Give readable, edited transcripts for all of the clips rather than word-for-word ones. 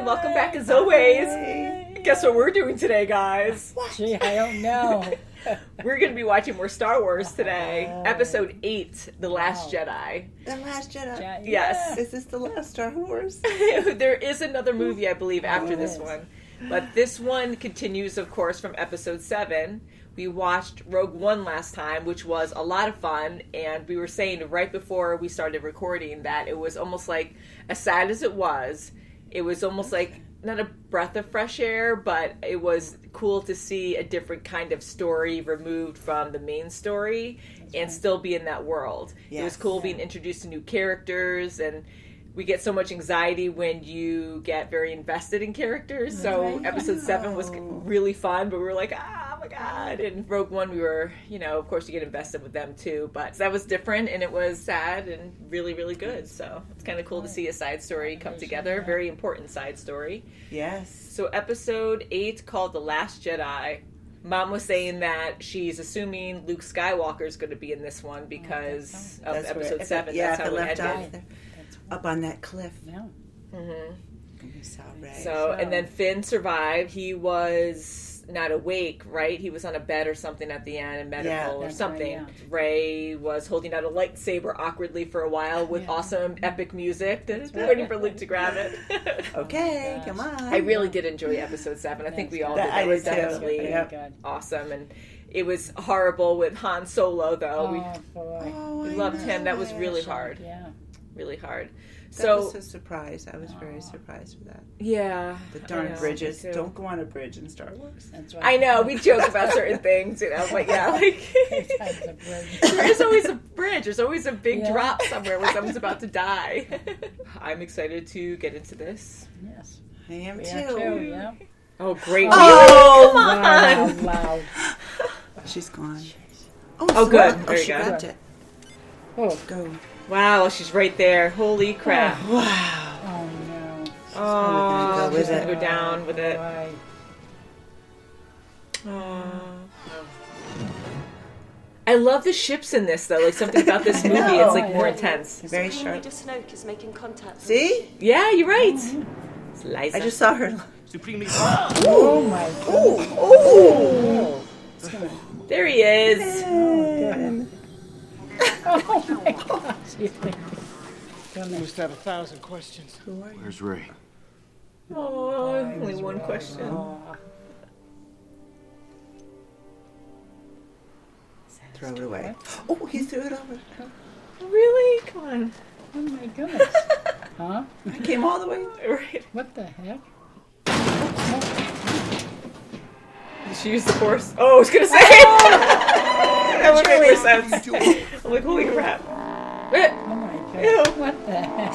everyone. Welcome back as always. Guess what we're doing today, guys? Gee, I don't know. We're going to be watching more Star Wars today. Episode 8, The Last Jedi. The Last Jedi? Yes. Is this the last Star Wars? There is another movie, I believe, after this one. But this one continues, of course, from Episode 7. We watched Rogue One last time, which was a lot of fun. And we were saying right before we started recording that it was almost like, as sad as it was almost like, not a breath of fresh air, but it was cool to see a different kind of story removed from the main story and still be in that world. Yes. It was cool being introduced to new characters, and we get so much anxiety when you get very invested in characters. So episode 7 was really fun, but we were like, oh my God. And Rogue One, we were, of course you get invested with them too, but that was different and it was sad and really, really good. So it's kind of cool to see a side story come together. Very important side story. Yes. So episode 8 called The Last Jedi. Mom was saying that she's assuming Luke Skywalker is going to be in this one because of episode 7. Yeah, that's how it ended. Up on that cliff. Yeah. Mm-hmm. So, so, and then Finn survived. He was not awake, right? He was on a bed or something at the end, in medical or something. Right, yeah. Rey was holding out a lightsaber awkwardly for a while with awesome epic music. Waiting for Luke to grab it. Okay, come on. I really did enjoy episode 7. I think we all did. That was definitely awesome. And it was horrible with Han Solo, though. We loved him. That was really hard. Yeah. Really hard. That was a surprise. I was very surprised with that. Yeah. The darn bridges. Don't go on a bridge in Star Wars. That's right. I know. We joke about certain things, but there's always a bridge. There's always a big drop somewhere where someone's about to die. I'm excited to get into this. Yes. I am too. Yeah. Oh, great. Oh, come on. Loud. She's gone. Oh, good. There you go. Oh, go. Wow, she's right there. Holy crap. Oh, wow. Oh, no. She's going to go down with it. Right. I love the ships in this, though. Like, something about this movie, it's, like, more intense. Very sharp. Leader Snoke is making contact. See? Yeah, you're right. It's Liza. I just saw her. Supremely. Oh, my God. Oh. There he is. Oh, my God. You must have 1,000 questions. Who are you? Where's Rey? Oh, only one question. Throw it away. Oh, he threw it over. Really? Come on. Oh, my goodness. Huh? I came all the way. Right. What the heck? Did she use the Force? Oh, I was going to say that would make more sense. I'm like, holy crap. Oh, my God. Ew. What the heck?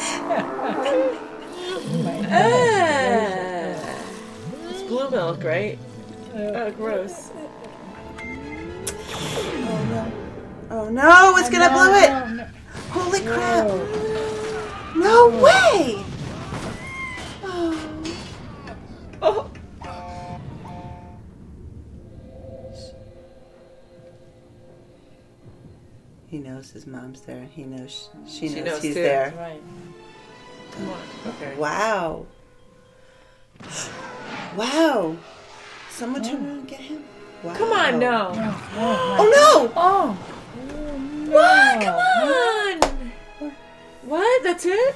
Oh, my God. It's blue milk, right? Oh, gross. Oh, no. Oh, no. It's going to blow it. No. Holy crap. No way. Oh. He knows his mom's there. He knows she knows he's too. there. Right. Come on. Okay. Wow. Wow. Someone turn around and get him? Wow. Come on, no. Oh, no. Oh. What? Come on. What? That's it?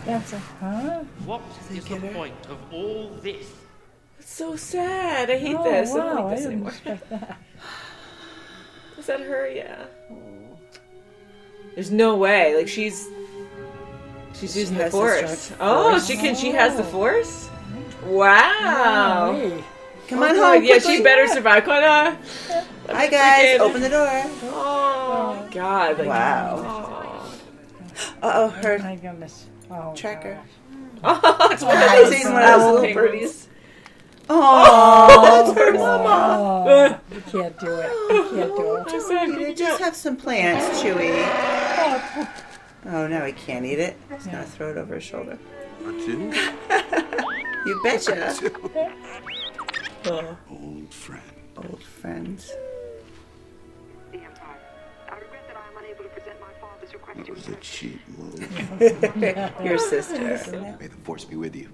That's a, huh? What is the point of all this? It's so sad. I hate this. I don't like this anymore. That. Is that her? Yeah. There's no way. Like she's using the Force. Oh, she has the Force? Wow. Hey. Come on home. Yeah, quickly. she better survive. Come on. Hi, guys. Open the door. Oh, God. Like, Wow. oh. Uh-oh, Oh, her my goodness. Oh, tracker. Oh, it's one of I those see one of those little penguins. birdies. Oh, that's her mama. Oh, you can't do it. You can't do it. Just sad. You just have some plants, Chewy. Oh, no, he can't eat it. He's going to throw it over his shoulder. Or two? You betcha. Oh. Old friend. Old friends. The Empire. I regret that I am unable to present my father's request That to was a cheap move. Your sister. May the Force be with you.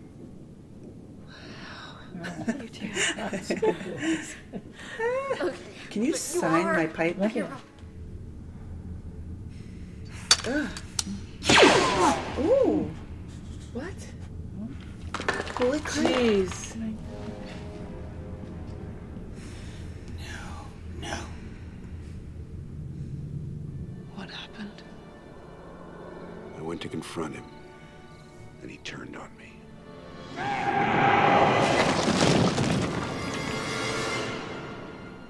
You too. Can you sign my pipe? Look at Ooh. What? Holy crap. Jeez. No. What happened? I went to confront him, and he turned on me.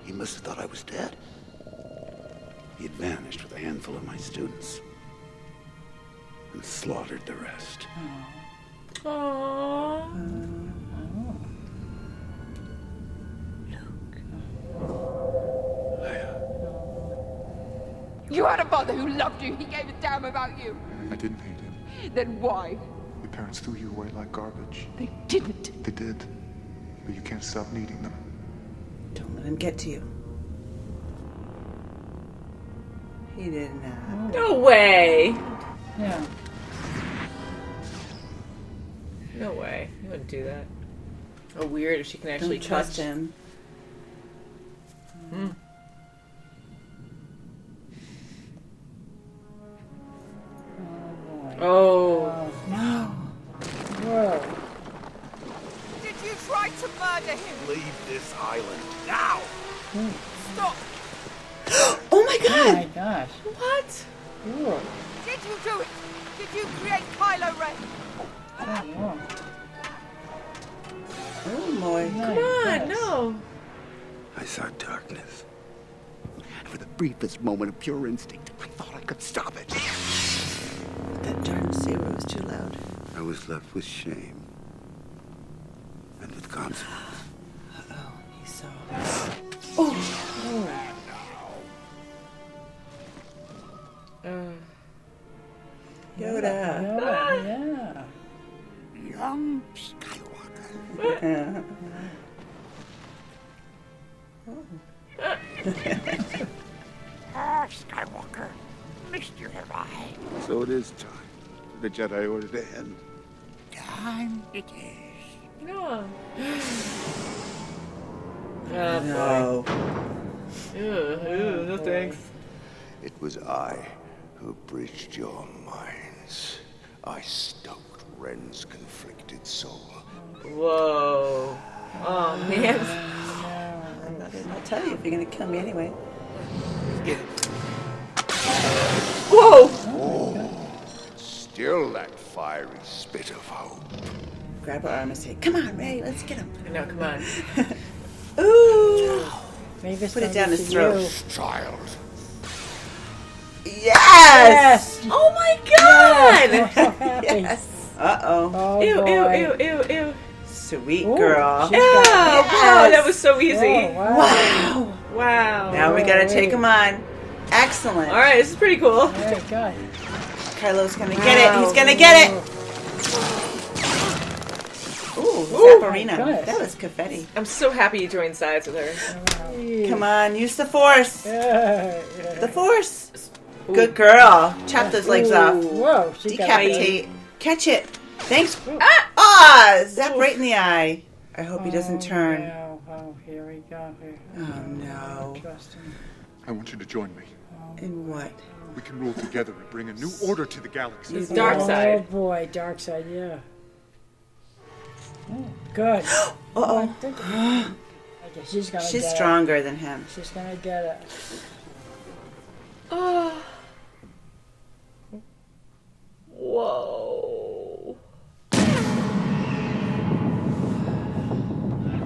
He must have thought I was dead. He had vanished with a handful of my students and slaughtered the rest. Aww. You had a father who loved you. He gave a damn about you. I didn't hate him. Then why? Your parents threw you away like garbage. They didn't. They did. But you can't stop needing them. Don't let him get to you. He did not. No way. Yeah. No way. He wouldn't do that. Oh, weird if she can actually Don't trust touch. him. Oh. No. Whoa. Did you try to murder him? Leave this island now! Stop! Oh my Oh god! my gosh. What? Whoa. Did you do it? Did you create Kylo Ren? Oh, Oh boy. Come on, no. I saw darkness. For the briefest moment of pure instinct, I thought I could stop it. That darn saber was too loud. I was left with shame. And with consequence. Oh, he saw. Oh! Yoda. yeah. Young Skywalker. Yeah. Skywalker, Mr. Jedi. So it is time for the Jedi Order to end. Time it is. No. No. Ew, no thanks. It was I who bridged your minds. I stoked Ren's conflicted soul. Whoa. Oh, man. I'll tell you if you're gonna kill me anyway. Whoa. Still that fiery spit of hope. Grab her arm and say, "Come on, Ray, let's get him." No, come on. Ooh! Maybe it's Put it not down good his for throat. you. Child. Yes! Oh my god! Oh, happy. Yes. Uh-oh. Oh, Ew, boy. ew. Sweet Ooh, girl. she's Ew! got- Wow, that was so easy. Oh, wow. Wow. Wow. Now we gotta take him on. Excellent. All right, this is pretty cool. Very good. Kylo's gonna get it. He's gonna get it. Ooh, Zapparina. goodness. That was confetti. I'm so happy you joined sides with her. Come on, use the force. Yeah. The force. Good girl. Chop those legs off. Whoa, she got Decapitate. Catch it. Thanks. Ah! Zap right in the eye. I hope he doesn't turn. No. Oh, here we go. Here. Oh no. Trust him. I want you to join me. In what? We can rule together and bring a new order to the galaxy. It's dark Oh side. boy, dark side, yeah. Oh, good. Uh-oh. Okay, she's gonna She's get stronger than him. it. She's gonna get it. Oh. Whoa.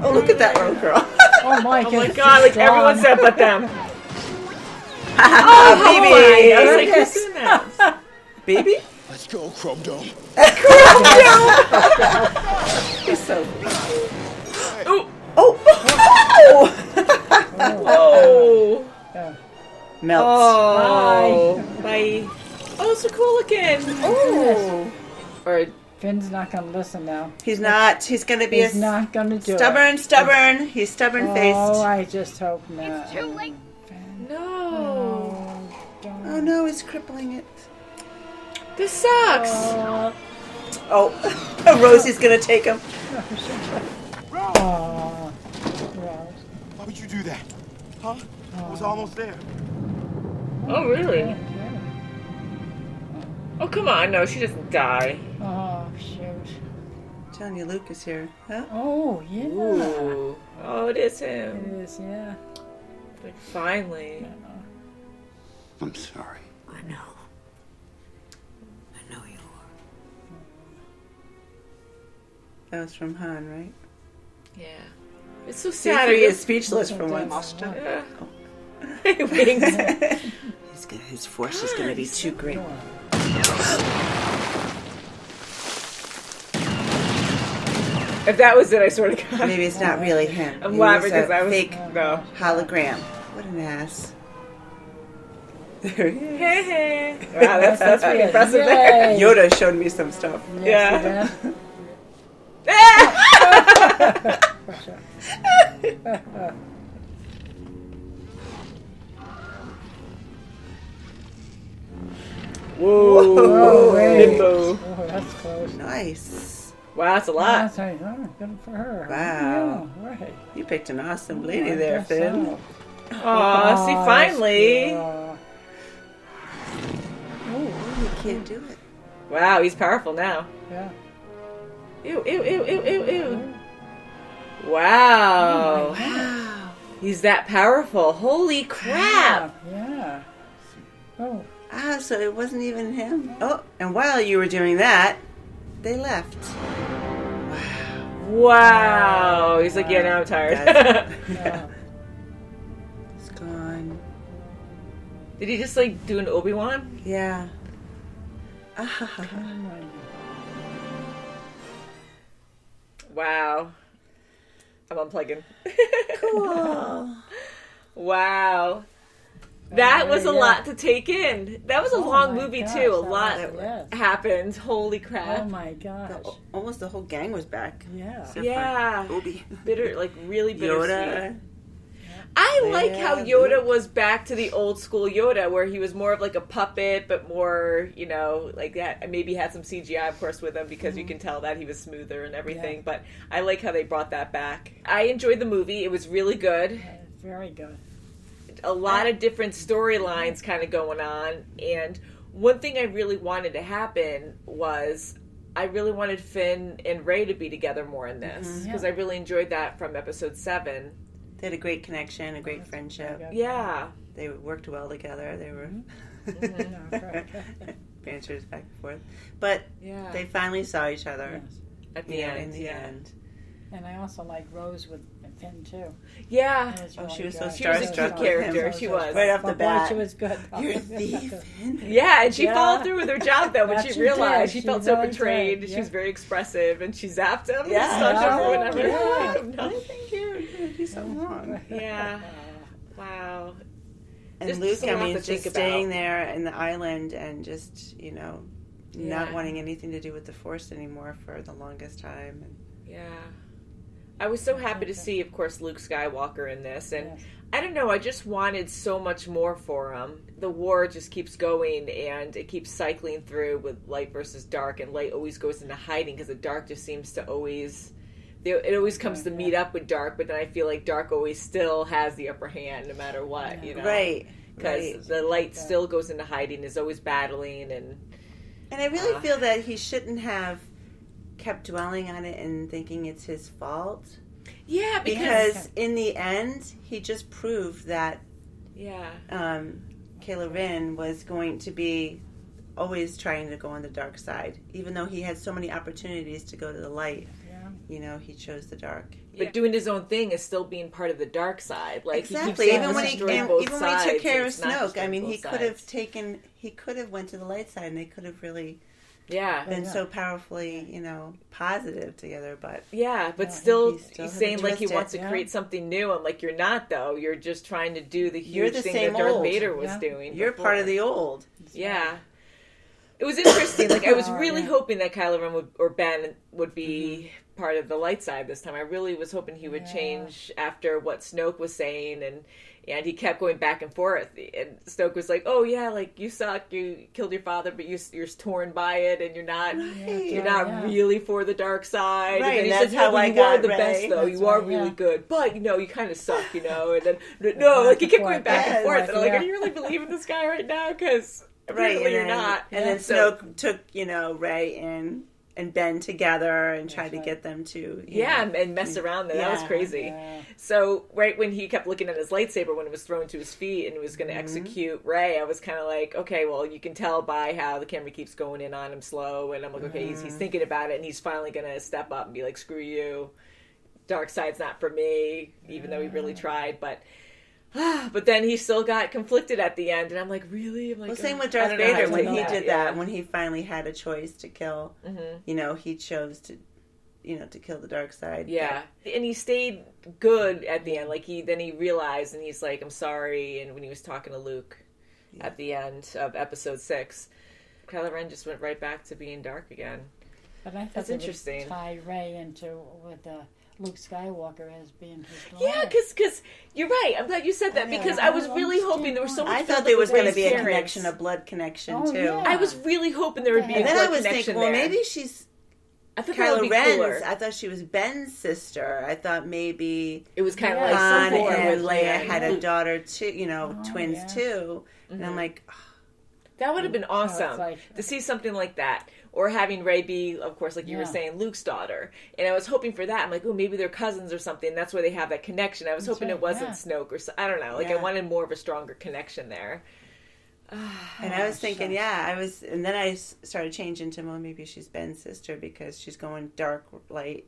Oh, look at that little girl. Oh my Oh my goodness. god, like she's everyone strong. said but them. Oh, Baby! I was baby. like, who's doing that? Baby? Let's go, Chrome Dome. He's so... Ooh. Oh! Oh. Melts. Oh. Bye. Oh, so cool looking. Oh. Or Finn's not gonna listen now. He's not. He's going to be He's not gonna do it. stubborn. He's stubborn-faced. Oh, I just hope not. Too late. no. Oh, no, he's crippling it. This sucks. Oh, Rosie's going to take him. Oh Oh, Rose. Why would you do that? Huh? I was almost there. Oh, really? Okay. Oh, come on. No, she doesn't die. Oh, shoot. I'm telling you, Luke is here. Huh? Oh, yeah. Ooh. Oh, it is It him. is, yeah. Like, finally. I'm sorry. I know. I know you are. That was from Han, right? Yeah. It's so See, sad. he It is speechless for once. Yeah. Wings. His force is going to be too great. If that was it, I sort of got. Maybe it's not really him. I'm It laughing was a because I was fake no. hologram. What an ass. There he is. Wow, that's pretty impressive there. Yay. Yoda showed me some stuff. Yeah. Whoa. Oh, wait. Limbo. Oh, that's close. Nice. Wow, that's a lot. That's good for her. Wow. Yeah, right. You picked an awesome lady I there, guess Finn. so. Aw, see, finally. Oh, You can't do it. Wow, he's powerful now. yeah. Ew, ew, ew, ew, ew, ew. Wow. Wow. He's that powerful. Holy crap. Yeah. Oh. Ah, so it wasn't even him. Oh, and while you were doing that, they left. Wow. He's like, yeah, now I'm tired. Yeah. It's gone. Did he just like do an Obi-Wan? Yeah. Ah. Wow. I'm unplugging. Cool. Wow. That was a lot to take in. That was a long my movie gosh, too. A that lot was- yes. happened. Holy crap. Oh my gosh. Almost the whole gang was back. Yeah. Except for Yeah. Obi. Bitter, like really bittersweet. Yoda. I like how Yeah, Yoda Luke. was back to the old school Yoda, where he was more of like a puppet, but more, you know, like that. Maybe had some CGI, of course, with him because you can tell that he was smoother and everything. Yeah. But I like how they brought that back. I enjoyed the movie. It was really good. Very good. A lot of different storylines kind of going on. And one thing I really wanted to happen was I really wanted Finn and Rey to be together more in this because I really enjoyed that from episode 7. They had a great connection, a great friendship. Yeah. They worked well together. They were banters back and forth. But Yeah. they finally saw each other. Yes. At the You know, end. in the yeah. end. And I also like Rose with Finn too. Yeah. That was Oh, really she was so good. She was a starstruck cute with character. him. She was. Right off the But boy, bat. she was good. You're a thief. Finn. Yeah, and she Yeah. followed through with her job though when That she she realized did. she felt She so really betrayed. did. She was very expressive and she zapped him Yeah. and stunned him or Yeah. whatever. Yeah. No. Thank you. You'd be so wrong. Yeah. Wow. And Just Luke, a lot I mean, to think just about. staying there in the island and just, you know, not Yeah. wanting anything to do with the Force anymore for the longest time. And Yeah. I was so happy to see, of course, Luke Skywalker in this. And Yes. I don't know, I just wanted so much more for him. The war just keeps going and it keeps cycling through with light versus dark. And light always goes into hiding because the dark just seems to always... It always comes to meet up with dark, but then I feel like dark always still has the upper hand no matter what, you know? Right. Because the light still goes into hiding, is always battling, and I really feel that he shouldn't have kept dwelling on it and thinking it's his fault. yeah, Because in the end, he just proved that yeah, Kylo Ren was going to be always trying to go on the dark side. Even though he had so many opportunities to go to the light, you know, he chose the dark. but doing his own thing is still being part of the dark side. Like Exactly. he keeps Even when he destroying both even when sides, he took care of it's not Snoke, I destroying mean, both sides. he could have went to the light side, and they could have really Yeah, been so powerfully, you know, positive together. But yeah, but still, he still he's had saying to like he twist it, wants to create something new. I'm like, you're not though. You're just trying to do the You're huge the thing same that Darth old. Vader was Yeah. doing. you're before. part of the old. Yeah. It was interesting. Like, I was really hoping that Kylo Ren or Ben would be part of the light side this time. I really was hoping he would change after what Snoke was saying, and he kept going back and forth. And Snoke was like, "Oh yeah, like you suck. You killed your father, but you're torn by it, and you're not really for the dark side." Right, and then he that's said, how I you are got the Rey. best, though. That's You are right, really good, but you kind of suck, And then he kept going back and forth. And I'm like, "Are you really believing this guy right now? Because apparently you're not." And then Snoke took, Rey and Ben together and tried to get them to... and mess around there. That was crazy. Yeah. So, right when he kept looking at his lightsaber when it was thrown to his feet and was going to execute Rey, I was kind of like, okay, well, you can tell by how the camera keeps going in on him slow. And I'm like, okay, he's thinking about it, and he's finally going to step up and be like, screw you. Dark side's not for me, even though he really tried. But then he still got conflicted at the end, and I'm like, really? I'm like, well, same with Darth Vader when he did that. When he finally had a choice to kill, he chose to, to kill the dark side. Yeah, and he stayed good at the end. Like he realized, and he's like, I'm sorry. And when he was talking to Luke at the end of Episode 6, Kylo Ren just went right back to being dark again. But I thought that's interesting. Would tie Rey into with Luke Skywalker as being his daughter. Yeah, because you're right. I'm glad you said that because I was really hoping there was so much. I thought there was going to be a connection, a blood connection too. Yeah. I was really hoping there would be a blood connection. And then I was thinking, well, maybe she's. I thought Kylo Ren's. I thought she was Ben's sister. I thought maybe it was kind of like Han and Leia had a daughter too. Twins too. And I'm like. That would have been awesome to see something like that. Or having Rey be, of course, like you were saying, Luke's daughter. And I was hoping for that. I'm like, oh, maybe they're cousins or something. That's why they have that connection. I was hoping it wasn't Snoke or I don't know. Like, I wanted more of a stronger connection there. And I was thinking, and then I started changing to, well, maybe she's Ben's sister because she's going dark light.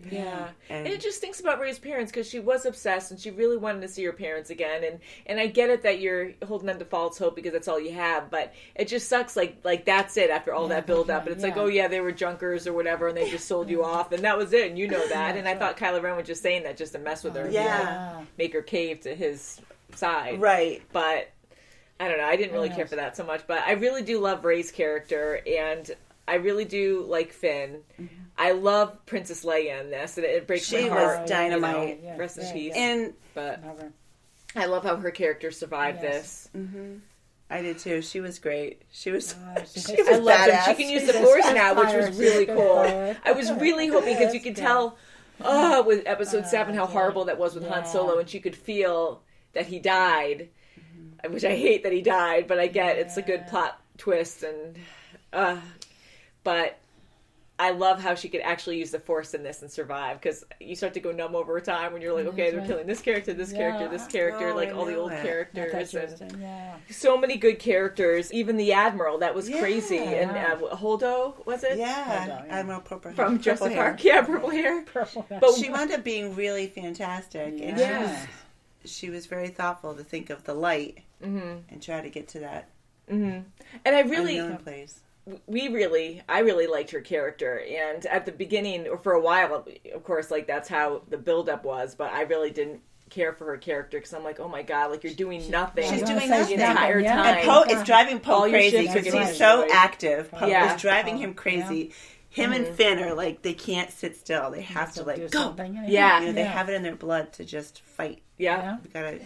Yeah. And it just thinks about Rey's parents because she was obsessed and she really wanted to see her parents again. And I get it that you're holding on to false hope because that's all you have, but it just sucks. Like that's it after all that build up. And it's like, oh yeah, they were junkers or whatever and they just sold you off. And that was it. And you know that. And I thought Kylo Ren was just saying that just to mess with her. Yeah. Make her cave to his side. Right. But I don't know. I didn't really care for that so much, but I really do love Rey's character, and I really do like Finn. Mm-hmm. I love Princess Leia in this, and it breaks my heart. She was dynamite. Rest in peace. And but I love how her character survived this. Mm-hmm. I did too. She was great. She was. I loved her. She can use the Force now, which was really cool. I was really hoping because you could tell, with Episode 7 how horrible that was with Han Solo, and she could feel that he died. Which I hate that he died, but I get it's a good plot twist, and but I love how she could actually use the Force in this and survive, because you start to go numb over time when you're like, okay, they're killing this character, this character, like all the old characters, and so many good characters. Even the Admiral, that was crazy, and Holdo, was it? Yeah, Admiral Purple from Jurassic Park, purple hair. But she wound up being really fantastic, and she was very thoughtful to think of the light and try to get to that and I really unknown place. I really liked her character, and at the beginning, or for a while, of course, like that's how the build-up was, but I really didn't care for her character because I'm like, oh my god, like you're doing nothing. She's doing nothing the entire time. And Poe, it's driving Poe crazy because he's so active. Poe is driving him crazy. Him and Finn are like, they can't sit still. They have to like go. They have it in their blood to just fight. Yeah.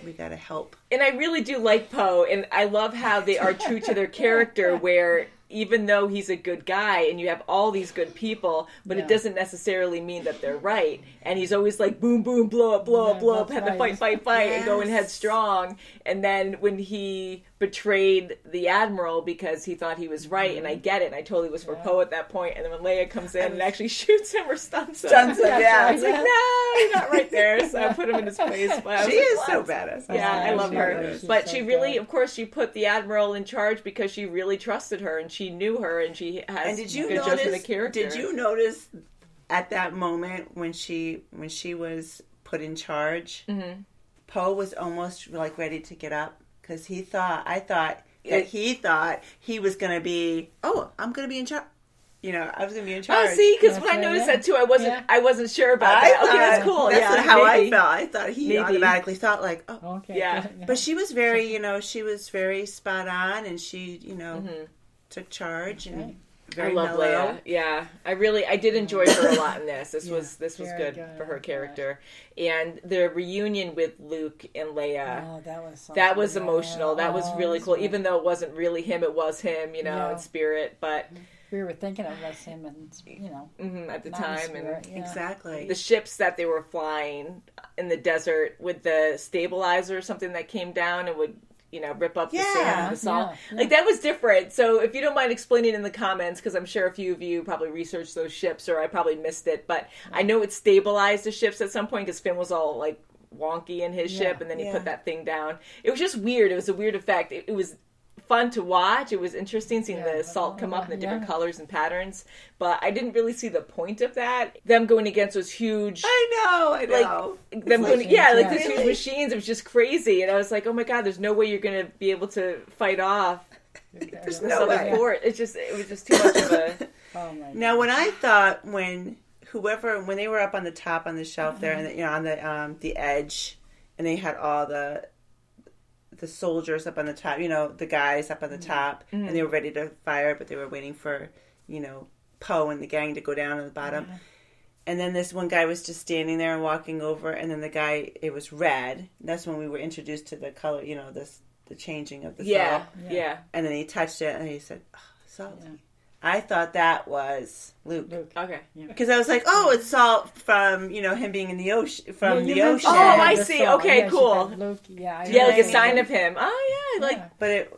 We gotta help. And I really do like Poe, and I love how they are true to their character, where even though he's a good guy and you have all these good people, but it doesn't necessarily mean that they're right. And he's always like, boom, boom, blow up, had to fight, and going headstrong. And then when he betrayed the Admiral because he thought he was right, and I get it, and I totally was for Poe at that point. And then when Leia comes in and actually shoots him or stuns him. It's like, no, you're not right there. So I put him in his place. But she is so badass. Yeah, I love her. But she really, of course, she put the Admiral in charge because she really trusted her, and she knew her, and she has good judgment of character. Did you notice at that moment when she was put in charge, Poe was almost like ready to get up because he thought he was going to be, I'm going to be in charge. I was going to be in charge. Oh, see, because when I noticed that too, I wasn't sure about that. Okay, that's cool. That's how I felt. I thought he automatically thought like, okay. Yeah. But she was very, she was very spot on, and she, took charge and Right. very I love mellow. Leia. Yeah, I did enjoy her a lot in this. This Yeah, was very good good. for her I like character, and the reunion with Luke and Leia. Oh, that was something. That was Yeah. emotional. That was Oh, really that's cool. right. Even though it wasn't really him, it was him, Yeah. in spirit. But We were thinking it was him, and at the not in time, spirit, and yeah. Exactly. the ships that they were flying in the desert with the stabilizer or something that came down and would rip up the sand and the salt. yeah. Like, that was different. So if you don't mind explaining in the comments, because I'm sure a few of you probably researched those ships, or I probably missed it, but I know it stabilized the ships at some point because Finn was all like wonky in his ship, and then he put that thing down. It was just weird. It was a weird effect. It was fun to watch. It was interesting seeing the salt come up in the different colors and patterns, but I didn't really see the point of that. Them going against those huge, I know. like them going, those huge machines. It was just crazy, and I was like, oh my god, there's no way you're going to be able to fight off. There's this no other way. fort. It was just too much of a. Oh my Now, when I thought when they were up on the top on the shelf there, and on the edge, and they had all the soldiers up on the top, the guys up on the top, and they were ready to fire, but they were waiting for, Poe and the gang to go down on the bottom. And then this one guy was just standing there and walking over, and then the guy, it was red. That's when we were introduced to the color, the changing of the salt. Yeah. And then he touched it, and he said, oh, salty. Yeah. I thought that was Luke. Okay. Because I was like, oh, it's salt from, him being in the ocean, the ocean. Oh, I see. Okay, cool. Luke, like a sign of him. Oh, yeah. But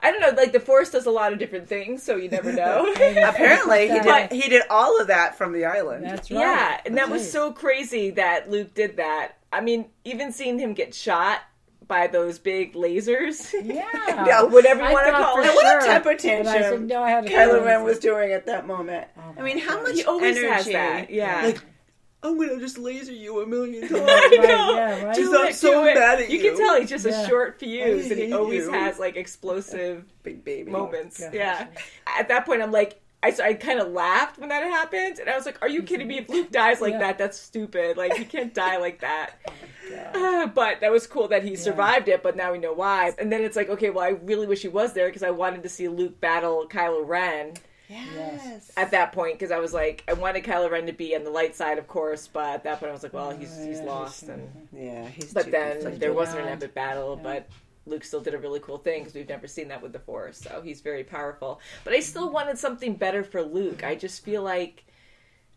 I don't know, like the Force does a lot of different things, so you never know. Apparently, he did all of that from the island. That's right. Yeah, and that was so crazy that Luke did that. I mean, even seeing him get shot by those big lasers. Yeah. Whatever you want to call it. What a temper tantrum I said, no, I had Kylo Ren was doing at that moment. Oh, I mean, how much he always energy? has that. Yeah. Like, I'm going to just laser you 1,000,000 times. I know. Yeah, right. Just, I'm so mad at you. You can tell he's just a short fuse, and he hate always you. has like explosive Big baby moments. Gosh. Yeah. At that point, I'm like, I kind of laughed when that happened, and I was like, "Are you kidding me? If Luke dies like that, that's stupid. Like, he can't die like that." But that was cool that he survived it. But now we know why. And then it's like, okay, well, I really wish he was there because I wanted to see Luke battle Kylo Ren. Yes. At that point, because I was like, I wanted Kylo Ren to be on the light side, of course, but at that point, I was like, well, he's lost, and but then there wasn't an epic battle, but Luke still did a really cool thing because we've never seen that with the Force, so he's very powerful. But I still wanted something better for Luke. I just feel like,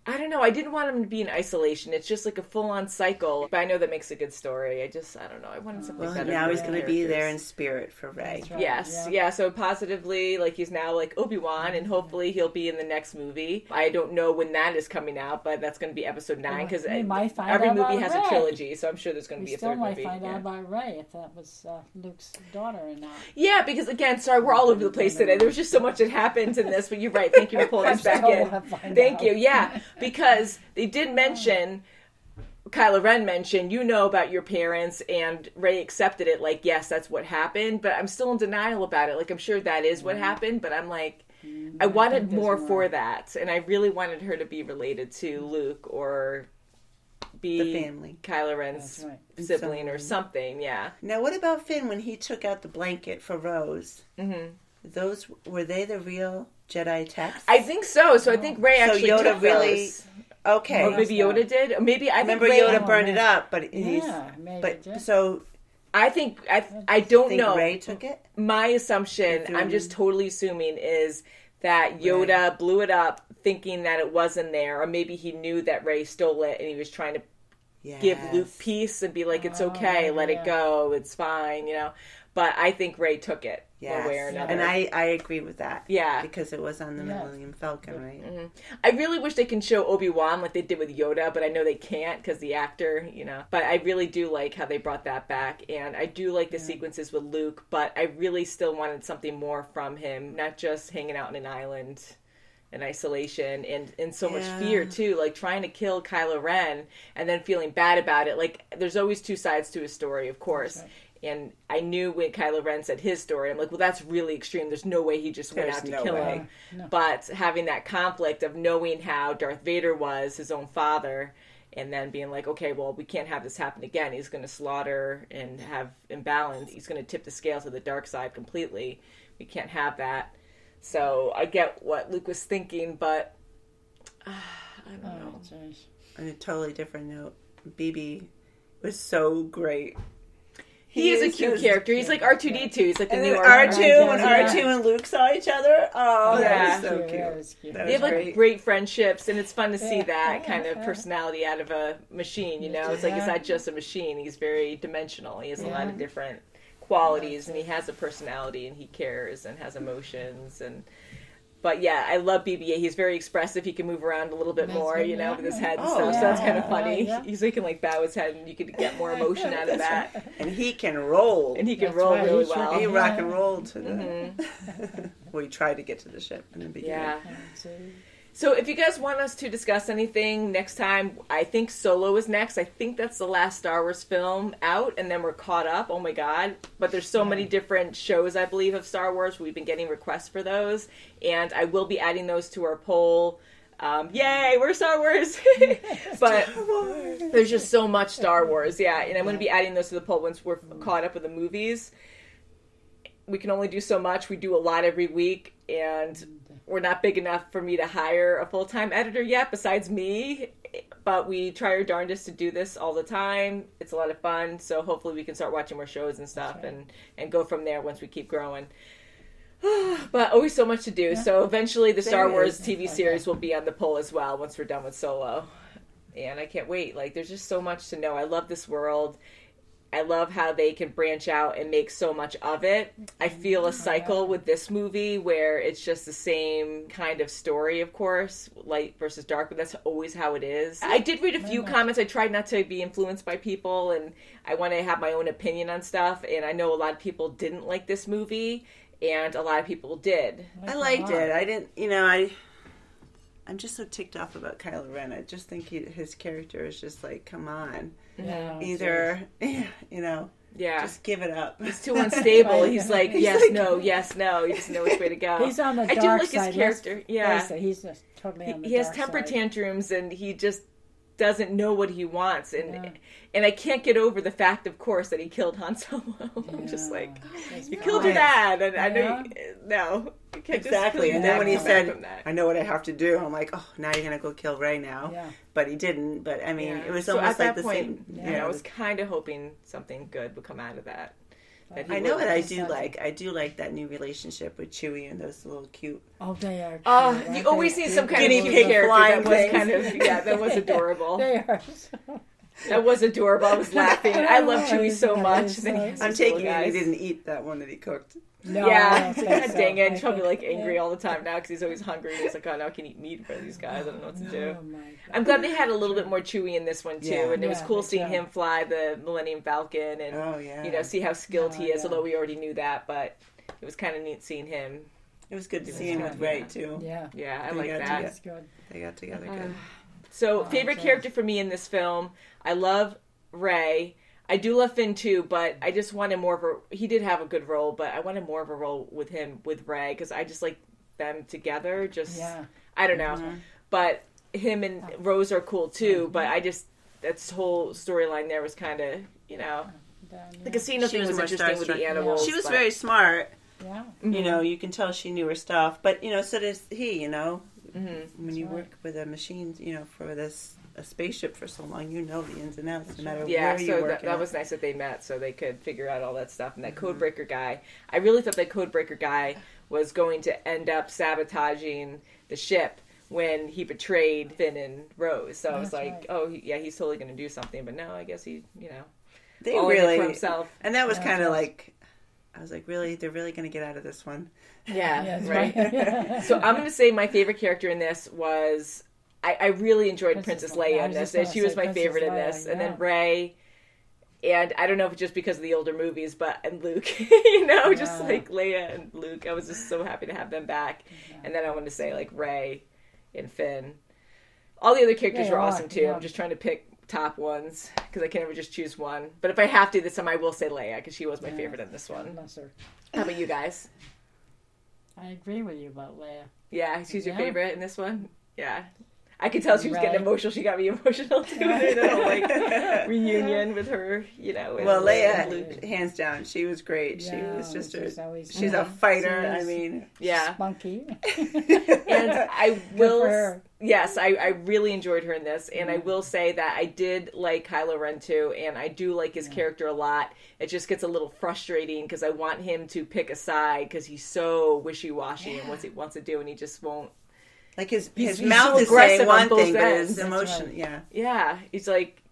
I don't know, I didn't want him to be in isolation. It's just like a full-on cycle. But I know that makes a good story. I don't know. I wanted something better. Now for he's going to be there in spirit for Rey. Right. Yes, yeah. So positively, like he's now like Obi-Wan, and hopefully he'll be in the next movie. I don't know when that is coming out, but that's going to be episode 9 because every movie has a trilogy, so I'm sure there's going to be a third movie. We still might find out about Rey if that was Luke's daughter or not. Yeah, because again, sorry, we're all over the place today. There was just so much that happened in this, but you're right. Thank you for pulling us back in. Thank you. Yeah, because they did mention. Kylo Ren mentioned, about your parents, and Rey accepted it, like, yes, that's what happened, but I'm still in denial about it. Like, I'm sure that is what happened, but I'm like, I wanted more for that, and I really wanted her to be related to Luke, or be the family. Kylo Ren's sibling or something, yeah. Now, what about Finn when he took out the blanket for Rose? Mm-hmm. Were they the real Jedi texts? I think so. So I think Rey actually Yoda took really... those. Okay. Or maybe Yoda did. Or maybe I remember think Yoda burned it up, but so I think I don't know. Rey took it. My assumption, I'm just totally assuming, is that Yoda blew it up, thinking that it wasn't there, or maybe he knew that Rey stole it, and he was trying to give Luke peace and be like, "It's okay, let it go, it's fine," But I think Rey took it one way or another. And I agree with that. Yeah. Because it was on the Millennium Falcon, right? Mm-hmm. I really wish they can show Obi-Wan like they did with Yoda, but I know they can't because the actor, But I really do like how they brought that back. And I do like the sequences with Luke, but I really still wanted something more from him, not just hanging out on an island in isolation and so much fear too, like trying to kill Kylo Ren and then feeling bad about it. Like there's always two sides to a story, of course. Right. And I knew when Kylo Ren said his story, I'm like, well, that's really extreme. There's no way he just went out to kill him. No. But having that conflict of knowing how Darth Vader was his own father, and then being like, okay, well, we can't have this happen again. He's going to slaughter and have imbalance. He's going to tip the scale to the dark side completely. We can't have that. So I get what Luke was thinking, but I don't know. On a totally different note, BB was so great. He is a cute character. He's like R2-D2. He's like the new R2 when R2 and Luke saw each other. Oh, yeah. that was so cute. They have like great friendships, and it's fun to see that kind of personality out of a machine. You know, it's like he's not just a machine. He's very dimensional. He has a lot of different qualities, and he has a personality, and he cares and has emotions. But yeah, I love BB-8. He's very expressive. He can move around a little bit more, you know, with his head and stuff. So that's kind of funny. He's like, can like bow his head, and you could get more emotion out of that. Right. And he can roll. And he can roll really well. He rock and rolled to the. Well, he tried to get to the ship in the beginning. Yeah. So if you guys want us to discuss anything next time, I think Solo is next. I think that's the last Star Wars film out, and then we're caught up. Oh my God. But there's so many different shows, I believe, of Star Wars. We've been getting requests for those, and I will be adding those to our poll. Yay, we're Star Wars! But there's just so much Star Wars, and I'm going to be adding those to the poll once we're caught up with the movies. We can only do so much. We do a lot every week, and we're not big enough for me to hire a full-time editor yet, besides me. But we try our darndest to do this all the time. It's a lot of fun, so hopefully we can start watching more shows and stuff and go from there once we keep growing. But always so much to do. So eventually the Star Wars TV series will be on the poll as well once we're done with Solo. And I can't wait. Like, there's just so much to know. I love this world. I love how they can branch out and make so much of it. I feel a cycle with this movie where it's just the same kind of story, of course, light versus dark, but that's always how it is. I did read a few comments. I tried not to be influenced by people, and I want to have my own opinion on stuff, and I know a lot of people didn't like this movie, and a lot of people did. I liked it. I didn't, I'm just so ticked off about Kylo Ren. I just think his character is just like, come on. Yeah, either, just give it up. He's too unstable. He's like, yes, no. He doesn't know which way to go. He's on the dark side. I do like his character. He's just totally on the dark side. He has temper tantrums, and he just doesn't know what he wants. And I can't get over the fact, of course, that he killed Han Solo. I'm just like, you killed your dad. And I know, no. You can't exactly. And then when he said, I know what I have to do, I'm like, oh, now you're going to go kill Rey now. Yeah. But he didn't. But, I mean, it was almost like the same. I was kind of hoping something good would come out of that. I know what I do like. I do like that new relationship with Chewie and those little cute. Oh, they are. Oh, you always see some kind of guinea pig character that was kind of that was adorable. They are. That was adorable. I was laughing. I love Chewie so much. I'm taking it he didn't eat that one that he cooked. No, yeah, God dang it. He's probably like angry all the time now because he's always hungry. He's like, oh, now I can eat meat in front of these guys. I don't know what to do. I'm glad they had a little bit more Chewie in this one too, and it was cool seeing him fly the Millennium Falcon and see how skilled he is. Although we already knew that, but it was kind of neat seeing him. It was good to see him with Rey too. Yeah, I like that. That's good. They got together good. So, favorite character for me in this film, I love Rey. I do love Finn too, but I just wanted more of a... He did have a good role, but I wanted more of a role with him, with Rey, because I just like them together. I don't know. Mm-hmm. But him and Rose are cool too, but I just... That whole storyline there was kind of, The casino thing was interesting with the animals. She was very smart. Yeah. Mm-hmm. You can tell she knew her stuff. But, so does he, Mm-hmm. When you work with a machine, for a spaceship for so long, the ins and outs, no matter where you work. That was nice that they met so they could figure out all that stuff. And that Codebreaker guy, I really thought that Codebreaker guy was going to end up sabotaging the ship when he betrayed Finn and Rose. So I was like, he's totally going to do something. But no, I guess he, they all really for himself. And that was kind of like, I was like, really? They're really going to get out of this one? Yeah, right. So I'm going to say my favorite character in this was... I really enjoyed Princess Leia in this. She was my favorite in this. And then Rey, and I don't know if it's just because of the older movies, and Luke, just like Leia and Luke. I was just so happy to have them back. Yeah. And then I wanted to say like Rey and Finn. All the other characters were awesome too. Yeah. I'm just trying to pick top ones because I can never just choose one. But if I have to this time, I will say Leia because she was my favorite in this one. How about you guys? I agree with you about Leia. Yeah, she's your favorite in this one? Yeah. I could tell she was getting emotional. She got me emotional too. Like reunion with her, Well, Leia, hands down, she was great. She was just she's a fighter. I mean, spunky. And I will. Yes, I really enjoyed her in this, and I will say that I did like Kylo Ren too, and I do like his character a lot. It just gets a little frustrating because I want him to pick a side because he's so wishy-washy in what he wants to do, and he just won't. Like his mouth is saying one thing, but his emotion, yeah, he's like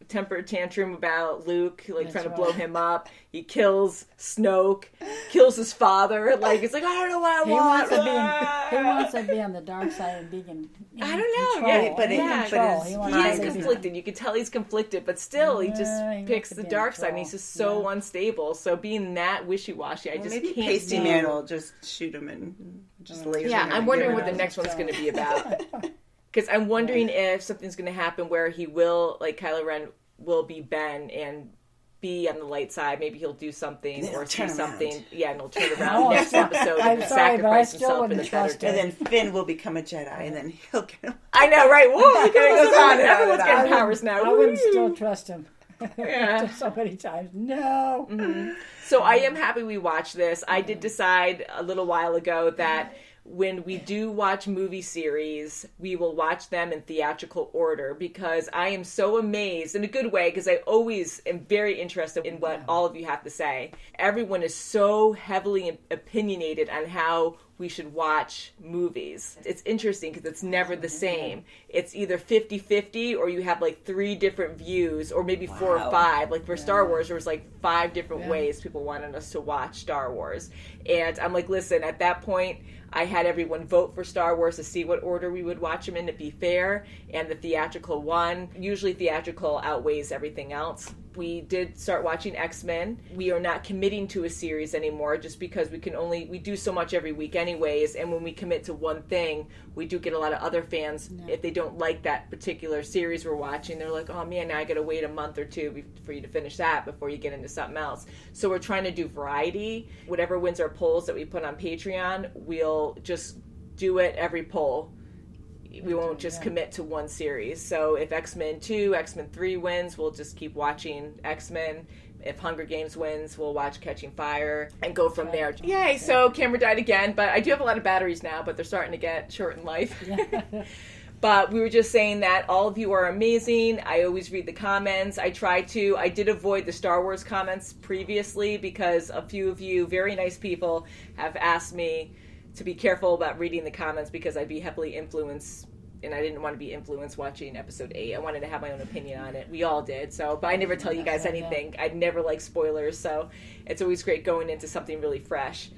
temper tantrum about Luke, like trying to blow him up. He kills Snoke, kills his father. Like it's like I don't know what I want. He wants to be on the dark side and be in I don't know. Control. But He is conflicted. You can tell he's conflicted, but still, he just picks the dark side, and he's just so unstable. So being that wishy-washy, I just can't. Pasty Man will just shoot him and just laser him. Yeah, I'm wondering what the next one's going to be about. Because I'm wondering if something's going to happen where he will, like Kylo Ren, will be Ben and be on the light side. Maybe he'll do something or see something. Yeah, and he'll turn around next episode and sacrifice himself for the better. And then Finn will become a Jedi, and then he'll get him. I know, right? Whoa, it goes on. Everyone's getting powers now. I wouldn't still trust him. So many times. No. Mm-hmm. So I am happy we watched this. I did decide a little while ago that when we do watch movie series, we will watch them in theatrical order because I am so amazed, in a good way, because I always am very interested in what all of you have to say. Everyone is so heavily opinionated on how we should watch movies. It's interesting because it's never the same. It's either 50-50 or you have like 3 different views or maybe 4 or 5. Like for Star Wars, there was like 5 different ways people wanted us to watch Star Wars. And I'm like, listen, at that point, I had everyone vote for Star Wars to see what order we would watch them in to be fair, and the theatrical one. Usually theatrical outweighs everything else. We did start watching X-Men. We are not committing to a series anymore just because we do so much every week anyways, and when we commit to one thing, we do get a lot of other fans, if they don't like that particular series we're watching, they're like, oh man, now I gotta wait a month or 2 for you to finish that before you get into something else. So we're trying to do variety. Whatever wins our polls that we put on Patreon, we'll just do it every poll. We won't just commit to one series. So if X-Men 2, X-Men 3 wins, we'll just keep watching X-Men. If Hunger Games wins, we'll watch Catching Fire and go from there. Yay, so camera died again, but I do have a lot of batteries now, but they're starting to get short in life. But we were just saying that all of you are amazing. I always read the comments. I did avoid the Star Wars comments previously because a few of you, very nice people, have asked me to be careful about reading the comments because I'd be heavily influenced, and I didn't want to be influenced watching episode 8. I wanted to have my own opinion on it. We all did. But I never tell you guys anything. I'd never like spoilers, so it's always great going into something really fresh.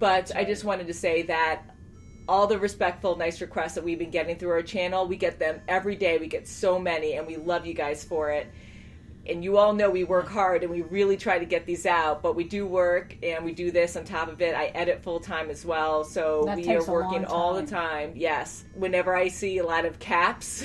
But I just wanted to say that all the respectful, nice requests that we've been getting through our channel, we get them every day. We get so many, and we love you guys for it. And you all know we work hard and we really try to get these out, but we do work and we do this on top of it. I edit full time as well, so we are working all the time. Yes. Whenever I see a lot of caps,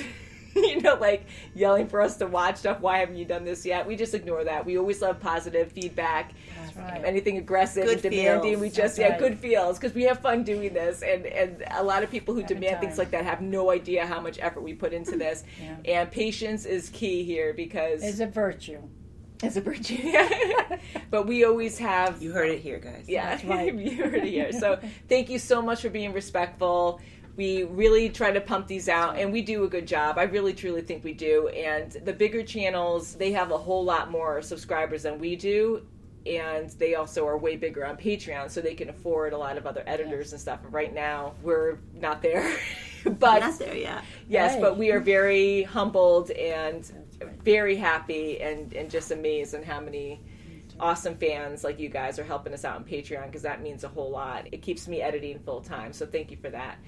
like yelling for us to watch stuff, why haven't you done this yet? We just ignore that. We always love positive feedback. That's right. Anything aggressive and demanding, we just, good feels, because we have fun doing this. And a lot of people who demand things like that have no idea how much effort we put into this. And patience is key here because... It's a virtue. It's a virtue. But we always have... You heard it here, guys. Yeah, that's right. You heard it here. So thank you so much for being respectful. We really try to pump these out, and we do a good job. I really, truly think we do. And the bigger channels, they have a whole lot more subscribers than we do, and they also are way bigger on Patreon, so they can afford a lot of other editors and stuff. And right now, we're not there. But not there yet. Yes, but we are very humbled and very happy and just amazed at how many awesome fans like you guys are helping us out on Patreon, because that means a whole lot. It keeps me editing full time, so thank you for that.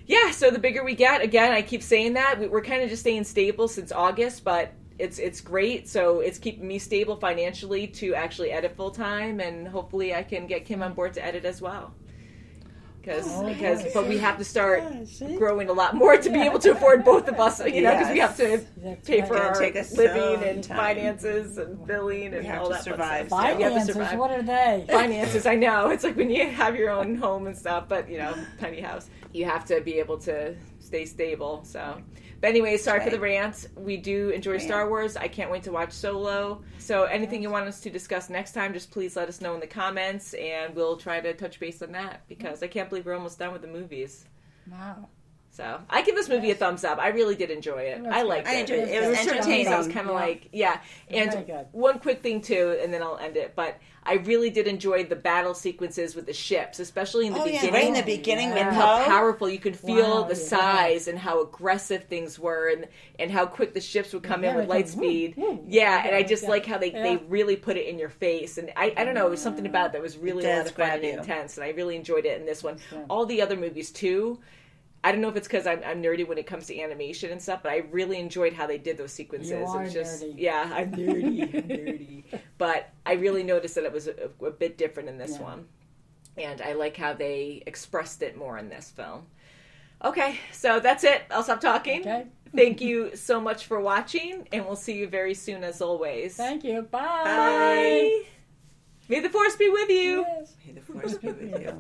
Yeah, so the bigger we get, again, I keep saying that, we're kind of just staying stable since August, but it's great. So it's keeping me stable financially to actually edit full time, and hopefully I can get Kim on board to edit as well. But we have to start growing a lot more to be able to afford both of us, because we have to pay for our living and finances and billing and all that survive. Finances, we have to survive. What are they? Finances, I know. It's like when you have your own home and stuff, but, tiny house. You have to be able to stay stable. So, but anyway, sorry for the rant. We do enjoy Star Wars. I can't wait to watch Solo. So anything you want us to discuss next time, just please let us know in the comments, and we'll try to touch base on that, because I can't believe we're almost done with the movies. Wow. So I give this movie a thumbs up. I really did enjoy it. I liked it. I enjoyed it. It was entertaining. I was kind of like, And one quick thing too, and then I'll end it. But I really did enjoy the battle sequences with the ships, especially in the beginning. Right in the beginning, and how powerful you could feel the size and how aggressive things were, and how quick the ships would come in with light speed. And I just like how they really put it in your face. And I don't know, it was something about it that was really a lot of fun and intense, and I really enjoyed it in this one. All the other movies too. I don't know if it's because I'm nerdy when it comes to animation and stuff, but I really enjoyed how they did those sequences. You are it was just, nerdy. I'm nerdy. But I really noticed that it was a bit different in this one. And I like how they expressed it more in this film. Okay, so that's it. I'll stop talking. Okay. Thank you so much for watching, and we'll see you very soon as always. Thank you. Bye. Bye. May the Force be with you. Yes. May the Force be with you.